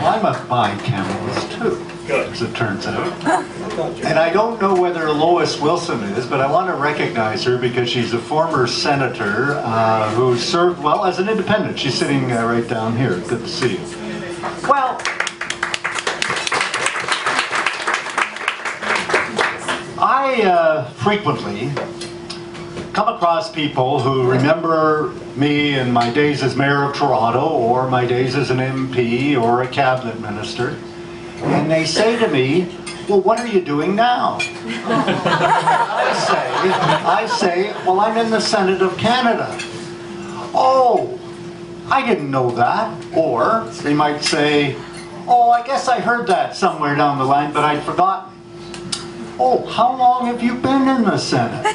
I'm a bicameralist too, as it turns out. And I don't know whether Lois Wilson is, but I want to recognize her because she's a former senator who served, well, as an independent. She's sitting right down here. Good to see you. Well, I frequently come across people who remember me in my days as mayor of Toronto or my days as an MP or a cabinet minister, and they say to me, well, what are you doing now? I say, well, I'm in the Senate of Canada. Oh, I didn't know that. Or they might say, oh, I guess I heard that somewhere down the line, but I'd forgotten. Oh, how long have you been in the Senate?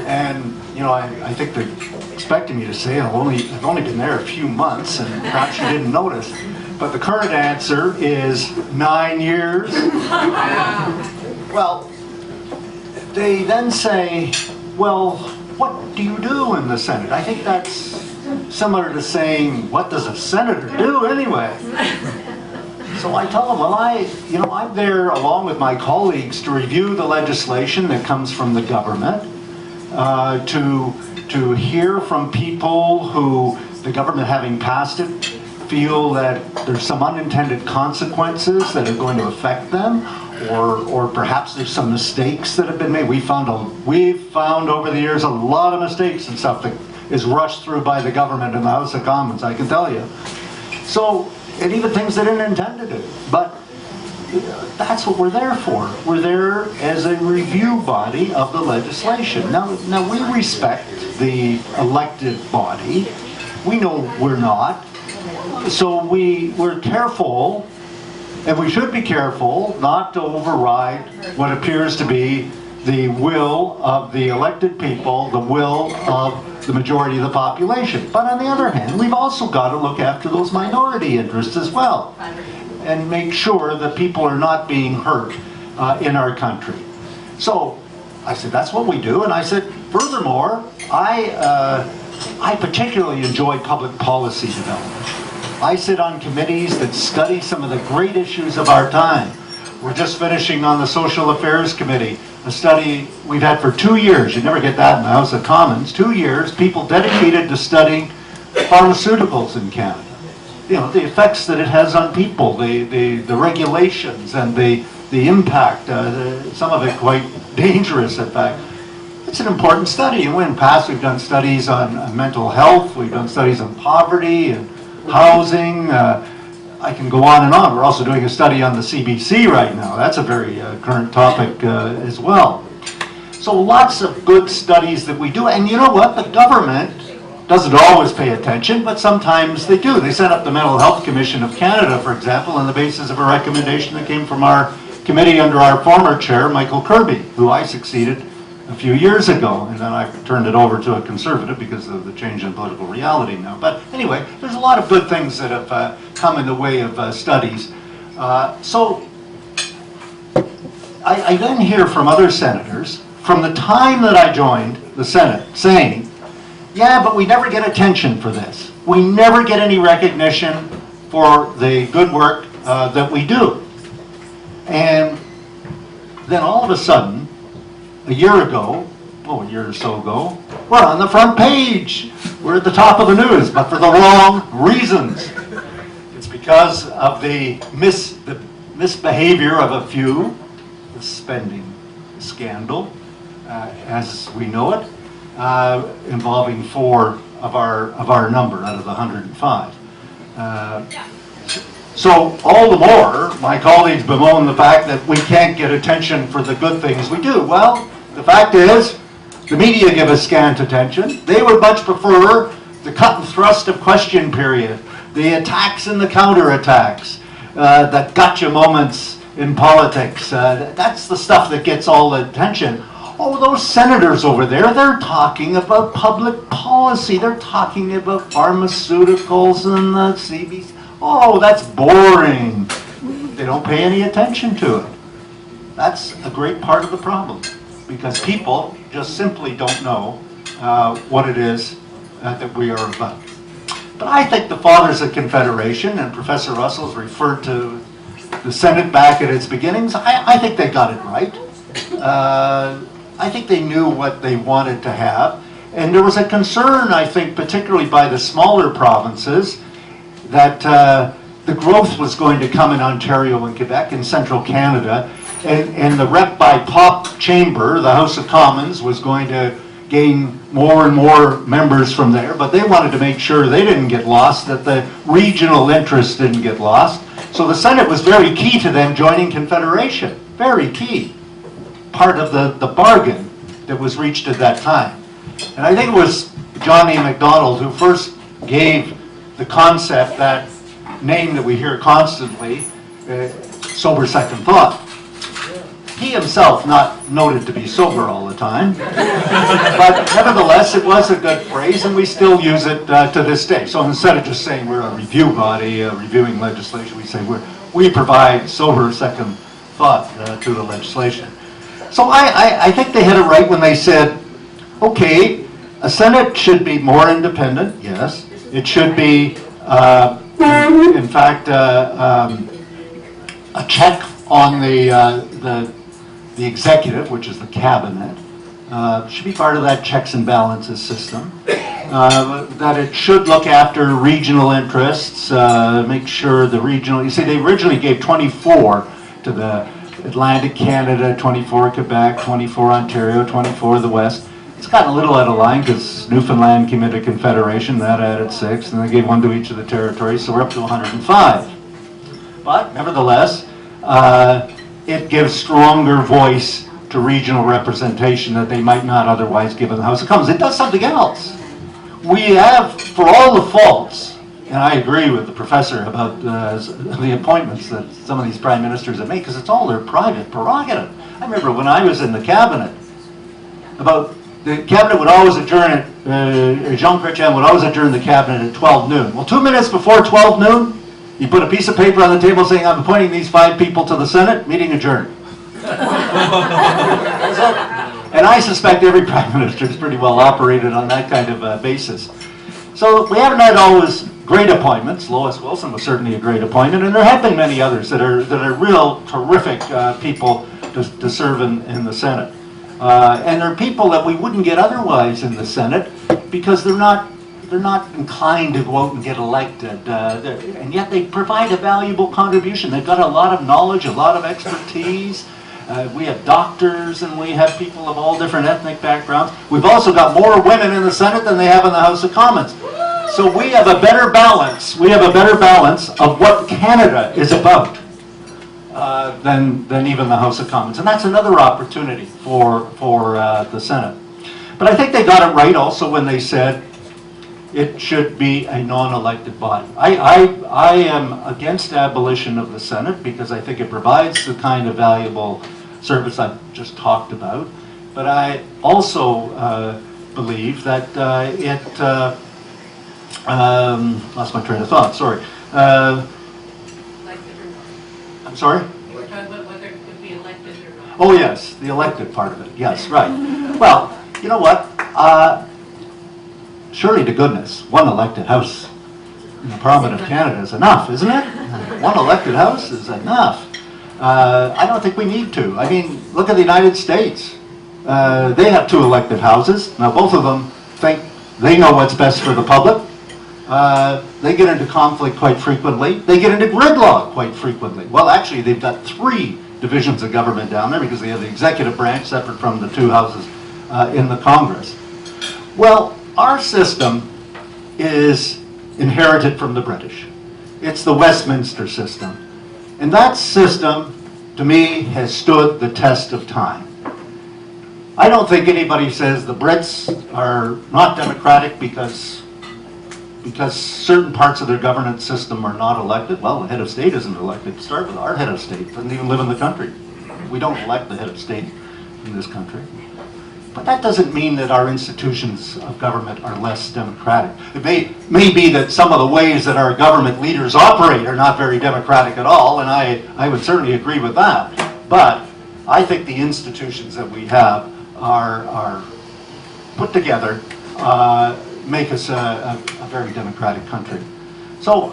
And, you know, I think they're expecting me to say I've only been there a few months, and perhaps you didn't notice. But the current answer is 9 years. Well, they then say, well, what do you do in the Senate? I think that's similar to saying, what does a senator do anyway? So I tell them, well, I'm there along with my colleagues to review the legislation that comes from the government, to hear from people who, the government having passed it, feel that there's some unintended consequences that are going to affect them, or perhaps there's some mistakes that have been made. We've found over the years a lot of mistakes and stuff that is rushed through by the government in the House of Commons, I can tell you. So, and even things they didn't intend to do. But that's what we're there for. We're there as a review body of the legislation. Now we respect the elected body. We know we're not. So we're careful, and we should be careful not to override what appears to be the will of the elected people, the will of the majority of the population. But on the other hand, we've also got to look after those minority interests as well, and make sure that people are not being hurt in our country. So I said, that's what we do. And I said, furthermore, I particularly enjoy public policy development. I sit on committees that study some of the great issues of our time. We're just finishing on the Social Affairs Committee, a study we've had for 2 years. You never get that in the House of Commons. 2 years, people dedicated to studying pharmaceuticals in Canada. You know, the effects that it has on people, the regulations and the impact, some of it quite dangerous, in fact. It's an important study. And in the past, we've done studies on mental health, we've done studies on poverty and housing. I can go on and on. We're also doing a study on the CBC right now. That's a very current topic as well. So lots of good studies that we do. And you know what? The government doesn't always pay attention, but sometimes they do. They set up the Mental Health Commission of Canada, for example, on the basis of a recommendation that came from our committee under our former chair, Michael Kirby, who I succeeded a few years ago, and then I turned it over to a Conservative because of the change in political reality now. But anyway, there's a lot of good things that have come in the way of studies. So I then hear from other senators, from the time that I joined the Senate, saying, yeah, but we never get attention for this. We never get any recognition for the good work that we do. And then all of a sudden, a year or so ago, we're on the front page. We're at the top of the news, but for the wrong reasons. It's because of the misbehavior of a few, the spending scandal, as we know it, involving 4 of our number out of the 105. So all the more, my colleagues bemoan the fact that we can't get attention for the good things we do. Well, the fact is, the media give us scant attention. They would much prefer the cut and thrust of question period, the attacks and the counterattacks, the gotcha moments in politics. That's the stuff that gets all the attention. Oh, those senators over there, they're talking about public policy. They're talking about pharmaceuticals and the CBC. Oh, that's boring. They don't pay any attention to it. That's a great part of the problem, because people just simply don't know what it is that we are about. But I think the Fathers of Confederation, and Professor Russell's referred to the Senate back at its beginnings, I think they got it right. I think they knew what they wanted to have. And there was a concern, I think, particularly by the smaller provinces, that the growth was going to come in Ontario and Quebec and central Canada, and the rep by pop chamber, the House of Commons, was going to gain more and more members from there, but they wanted to make sure they didn't get lost, that the regional interests didn't get lost. So the Senate was very key to them joining Confederation, very key. Part of the bargain that was reached at that time. And I think it was John A. Macdonald who first gave the concept, that name that we hear constantly, sober second thought. He himself not noted to be sober all the time, but nevertheless it was a good phrase, and we still use it to this day. So instead of just saying we're a review body reviewing legislation, we say we provide sober second thought to the legislation. So I think they had it right when they said, okay, a Senate should be more independent, yes. It should be, in fact, a check on the executive, which is the cabinet, should be part of that checks and balances system. That it should look after regional interests, make sure the regional, you see they originally gave 24 to the Atlantic Canada, 24 Quebec, 24 Ontario, 24 the West. It's gotten a little out of line because Newfoundland came into Confederation, that added 6, and they gave 1 to each of the territories, so we're up to 105. But nevertheless, it gives stronger voice to regional representation that they might not otherwise give in the House of Commons. It does something else. We have, for all the faults, and I agree with the professor about the appointments that some of these prime ministers have made, because it's all their private prerogative. I remember when I was in the cabinet, the cabinet would always adjourn at, Jean Chrétien would always adjourn the cabinet at 12 noon. Well, 2 minutes before 12 noon, you put a piece of paper on the table saying, I'm appointing these 5 people to the Senate, meeting adjourned. And I suspect every prime minister is pretty well operated on that kind of basis. So we haven't had always great appointments. Lois Wilson was certainly a great appointment, and there have been many others that are real terrific people to serve in the Senate. And they're people that we wouldn't get otherwise in the Senate because they're not inclined to go out and get elected, and yet they provide a valuable contribution. They've got a lot of knowledge, a lot of expertise. We have doctors, and we have people of all different ethnic backgrounds. We've also got more women in the Senate than they have in the House of Commons. So we have a better balance. We have a better balance of what Canada is about than even the House of Commons. And that's another opportunity for the Senate. But I think they got it right also when they said it should be a non-elected body. I am against abolition of the Senate because I think it provides the kind of valuable service I've just talked about. But I also believe that lost my train of thought, sorry. I'm sorry? You were talking about whether it would be elected or not. Oh yes, the elected part of it, yes, right. Well, you know what? Surely to goodness, 1 elected house in the Parliament of Canada is enough, isn't it? 1 elected house is enough. I don't think we need to. I mean, look at the United States. They have 2 elected houses. Now, both of them think they know what's best for the public. They get into conflict quite frequently. They get into gridlock quite frequently. Well, actually, they've got 3 divisions of government down there because they have the executive branch separate from the 2 houses in the Congress. Well, our system is inherited from the British. It's the Westminster system. And that system, to me, has stood the test of time. I don't think anybody says the Brits are not democratic because certain parts of their governance system are not elected. Well, the head of state isn't elected to start with. Our head of state doesn't even live in the country. We don't elect the head of state in this country. But that doesn't mean that our institutions of government are less democratic. It may be that some of the ways that our government leaders operate are not very democratic at all, and I would certainly agree with that. But I think the institutions that we have are put together make us a very democratic country. So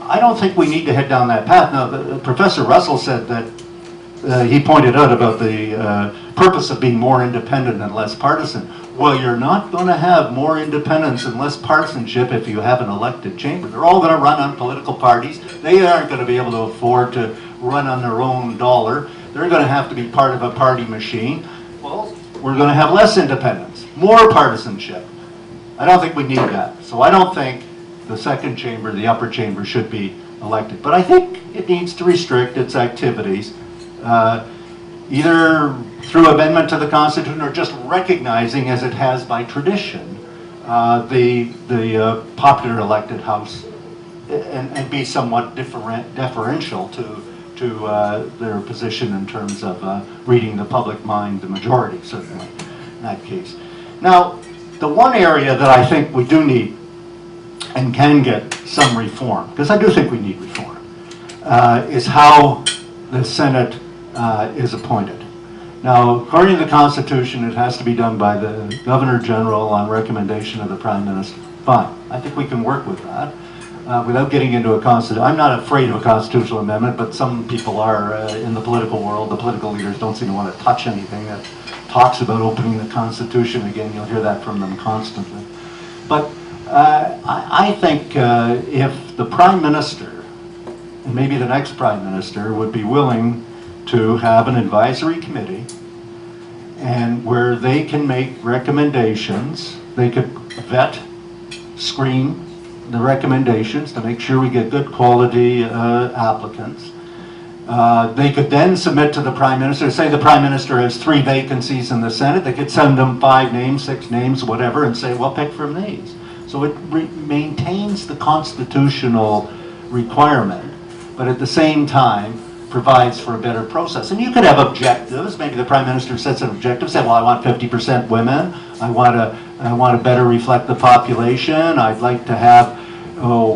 I don't think we need to head down that path. Now, Professor Russell said that he pointed out about the purpose of being more independent and less partisan. Well, you're not going to have more independence and less partisanship if you have an elected chamber. They're all going to run on political parties. They aren't going to be able to afford to run on their own dollar. They're going to have to be part of a party machine. Well, we're going to have less independence, more partisanship. I don't think we need that. So I don't think the second chamber, the upper chamber, should be elected. But I think it needs to restrict its activities, either through amendment to the Constitution or just recognizing, as it has by tradition, the popular elected House, and be somewhat deferential to their position in terms of reading the public mind, the majority, certainly, in that case. Now, the one area that I think we do need and can get some reform, because I do think we need reform, is how the Senate is appointed. Now, according to the Constitution, it has to be done by the Governor General on recommendation of the Prime Minister. Fine. I think we can work with that without getting into a constitution. I'm not afraid of a constitutional amendment, but some people are in the political world. The political leaders don't seem to want to touch anything that talks about opening the Constitution again. You'll hear that from them constantly. But I think if the Prime Minister, and maybe the next Prime Minister, would be willing to have an advisory committee and where they can make recommendations, they could vet, screen the recommendations to make sure we get good quality applicants. They could then submit to the Prime Minister. Say the Prime Minister has 3 vacancies in the Senate, they could send them 5 names, 6 names, whatever, and say, well, pick from these. So it maintains the constitutional requirement, but at the same time provides for a better process. And you could have objectives. Maybe the Prime Minister sets an objective, say, well, I want 50% women. I want to better reflect the population. I'd like to have,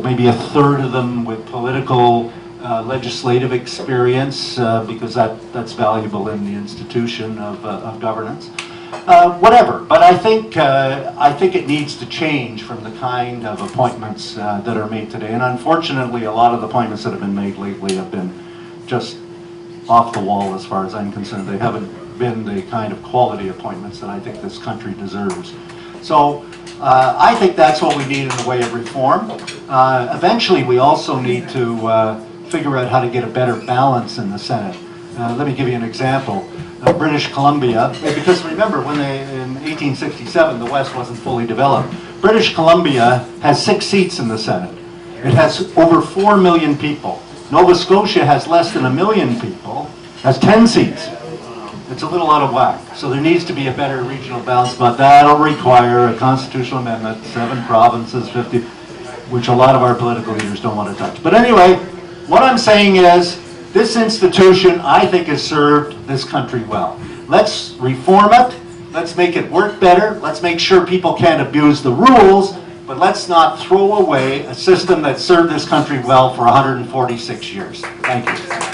maybe a third of them with political legislative experience, because that's valuable in the institution of governance. Whatever, but I think it needs to change from the kind of appointments that are made today. And unfortunately, a lot of the appointments that have been made lately have been just off the wall as far as I'm concerned. They haven't been the kind of quality appointments that I think this country deserves. So I think that's what we need in the way of reform. Eventually, we also need to figure out how to get a better balance in the Senate. Let me give you an example. British Columbia, because remember, when in 1867 the West wasn't fully developed, British Columbia has 6 seats in the Senate. It has over 4 million people. Nova Scotia has less than 1 million people, has 10 seats. It's a little out of whack. So there needs to be a better regional balance, but that'll require a constitutional amendment, 7 provinces, 50, which a lot of our political leaders don't want to touch. But anyway, what I'm saying is, this institution, I think, has served this country well. Let's reform it. Let's make it work better. Let's make sure people can't abuse the rules, but let's not throw away a system that served this country well for 146 years. Thank you.